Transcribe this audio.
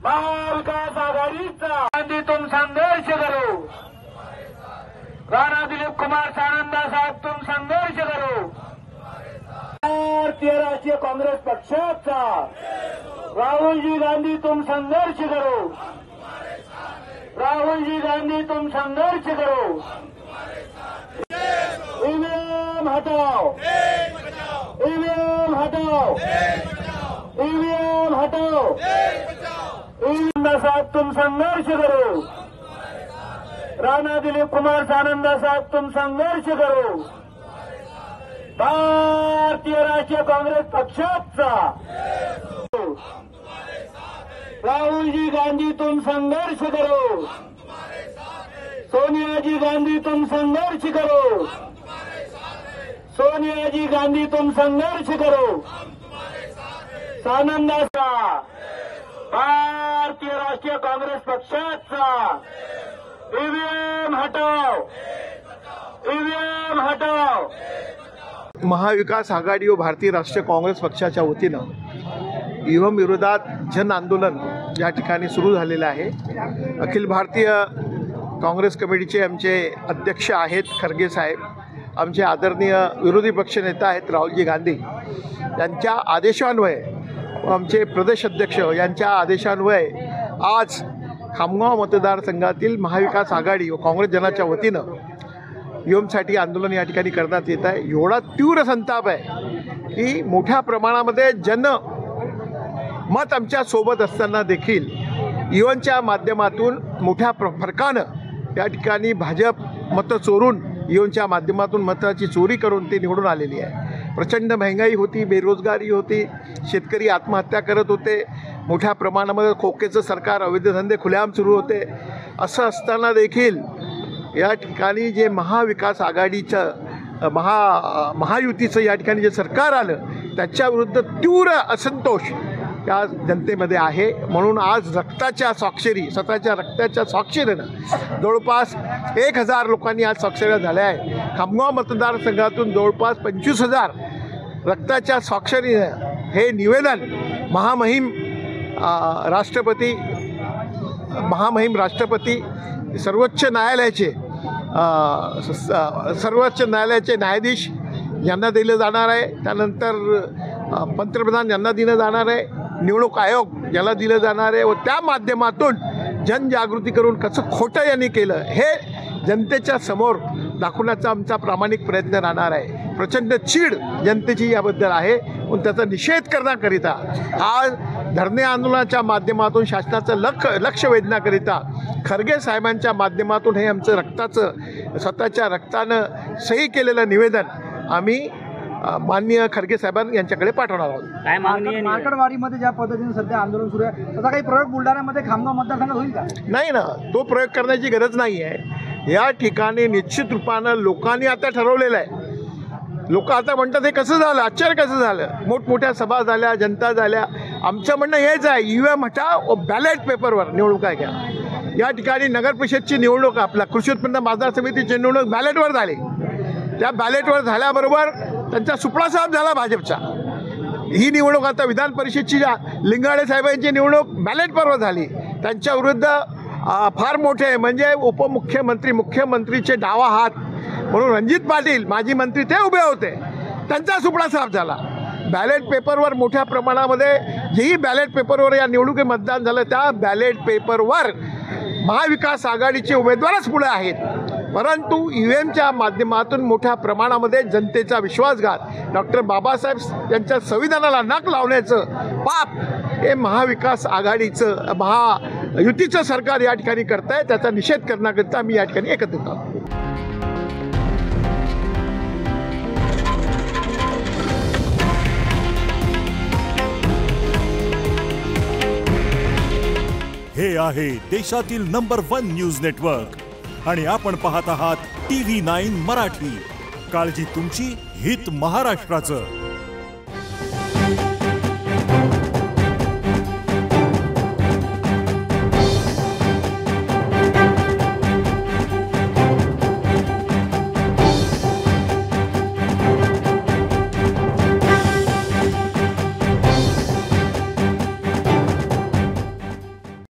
महाविकास आघाडीचा गांधी तुम संघर्ष करो। राणा दिलीप कुमार सानंदा साहब तुम संघर्ष करो। भारतीय राष्ट्रीय कांग्रेस पक्षाचा राहुल जी गांधी तुम संघर्ष करो। राहुल जी गांधी तुम संघर्ष करो। ईवीएम हटाओ, ईवीएम हटाओ, ईवीएम हटाओ। साहब तुम संघर्ष करो। राणा दिलीप कुमार सानंदा साहब तुम संघर्ष करो। भारतीय राष्ट्रीय कांग्रेस पक्षाचा राहुल जी गांधी तुम संघर्ष करो। सोनिया जी गांधी तुम संघर्ष करो। सोनिया जी गांधी तुम संघर्ष करो। सानंदा सा भारतीय राष्ट्रीय कांग्रेस पक्षाचा ईवीएम हटाओ, ईवीएम हटाओ। महाविकास आघाडी व भारतीय राष्ट्रीय काँग्रेस पक्षाच्या वतीनं ईव्हीएम विरोधात जन आंदोलन या ठिकाणी सुरू झालेलं आहे। अखिल भारतीय काँग्रेस कमिटीचे आमचे अध्यक्ष आहेत खरगे साहेब, आमचे आदरणीय विरोधी पक्षनेता आहेत राहुलजी गांधी यांच्या आदेशान्वये, आमचे प्रदेश अध्यक्ष यांच्या आदेशान्वये आज खामगाव मतदारसंघातील महाविकास आघाडी व काँग्रेस जनाच्या वतीनं ईव्हीएमसाठी आंदोलन या ठिकाणी करण्यात येत आहे। एवढा तीव्र संताप आहे की मोठ्या प्रमाणामध्ये मत आमच्या सोबत असताना देखील ईव्हीएमच्या माध्यमातून मोठ्या फरकानं या ठिकाणी भाजप मतं चोरून ईव्हीएमच्या माध्यमातून मताची चोरी करून ते निवडून आलेली आहे। प्रचंड महंगाई होती, बेरोजगारी होती, शेतकरी आत्महत्या करत होते, मोठ्या प्रमाणामध्ये खोकेचं सरकार, अवैध धंदे खुलेआम सुरू होते। असं असताना देखील या ठिकाणी जे महाविकास आघाडीचं महायुतीचं या ठिकाणी जे सरकार आलं त्याच्याविरुद्ध तीव्र असंतोष या जनतेमध्ये आहे। म्हणून आज रक्ताच्या स्वाक्षरी, स्वतःच्या रक्ताच्या स्वाक्षरीनं जवळपास 1000 लोकांनी आज स्वाक्षऱ्या झाल्या आहे। खामगाव मतदारसंघातून जवळपास 25,000 रक्ताच्या स्वाक्षरीनं हे निवेदन महामहिम राष्ट्रपती सर्वोच्च न्यायालयाचे न्यायाधीश यांना दिलं जाणार आहे। त्यानंतर पंतप्रधान यांना दिलं जाणार आहे, निवडणूक आयोग याला दिलं जाणार आहे व त्या माध्यमातून जनजागृती करून कसं खोटं यांनी केलं हे जनतेच्या समोर दाखवण्याचा आमचा प्रामाणिक प्रयत्न राहणार आहे। प्रचंड चीड जनतेची याबद्दल आहे पण त्याचा निषेध करण्याकरिता आज धरणे आंदोलनाच्या माध्यमातून शासनाचं लक्ष वेधण्याकरिता खरगे साहेबांच्या माध्यमातून हे आमचं स्वतःच्या रक्तानं सही केलेलं निवेदन आम्ही माननीय खरगे साहेबांना यांच्याकडे पाठवणार आहोत। काय मागणी मार्केटवाडीमध्ये ज्या पद्धतीने सध्या आंदोलन सुरू आहे त्याचा काही प्रयोग बुलढाण्यामध्ये खामगाव मतदारसंघात होईल का? नाही ना, तो प्रयोग करण्याची गरज नाही आहे। या ठिकाणी निश्चित रूपानं लोकांनी आता ठरवलेलं आहे। लोक आता म्हणतात हे कसं झालं, आश्चर्य कसं झालं, मोठमोठ्या सभा झाल्या, जनता झाल्या। आमचं म्हणणं हेच आहे, ईव्हीएम हटा व बॅलेट पेपरवर निवडणुका घ्या। या ठिकाणी नगर परिषदची निवडणूक, आपला कृषी उत्पन्न बाजार समितीची निवडणूक बॅलेटवर झाली। त्या बॅलेटवर झाल्याबरोबर त्यांचा सुपडा साफ झाला भाजपचा। ही निवडणूक आता विधान परिषदची लिंगाडे साहेबांची निवडणूक बॅलेटवर झाली। त्यांच्या विरुद्ध फार मोठे म्हणजे उपमुख्यमंत्री, मुख्यमंत्रीचे डावा हात म्हणून रणजित पाटील माजी मंत्री ते उभे होते, त्यांचा सुपडा साफ झाला। बॅलेट पेपरवर मोठ्या प्रमाणामध्ये जेही बॅलेट पेपरवर या निवडणुकीत मतदान झालं त्या बॅलेट पेपरवर महाविकास आघाडीचे उमेदवारच पुढे आहेत। परंतु ईव्हीएमच्या माध्यमातून मोठ्या प्रमाणामध्ये जनतेचा विश्वासघात, डॉक्टर बाबासाहेब यांच्या संविधानाला नख लावण्याचं पाप हे महाविकास आघाडीचं महायुतीचं सरकार या ठिकाणी करत आहे। त्याचा निषेध करण्याकरिता मी या ठिकाणी एकत्रित आहोत। हे आहे देशातील नंबर 1 न्यूज नेटवर्क आणि आपण पाहत आहात TV9 मराठी। काळजी तुमची, हित महाराष्ट्राचं।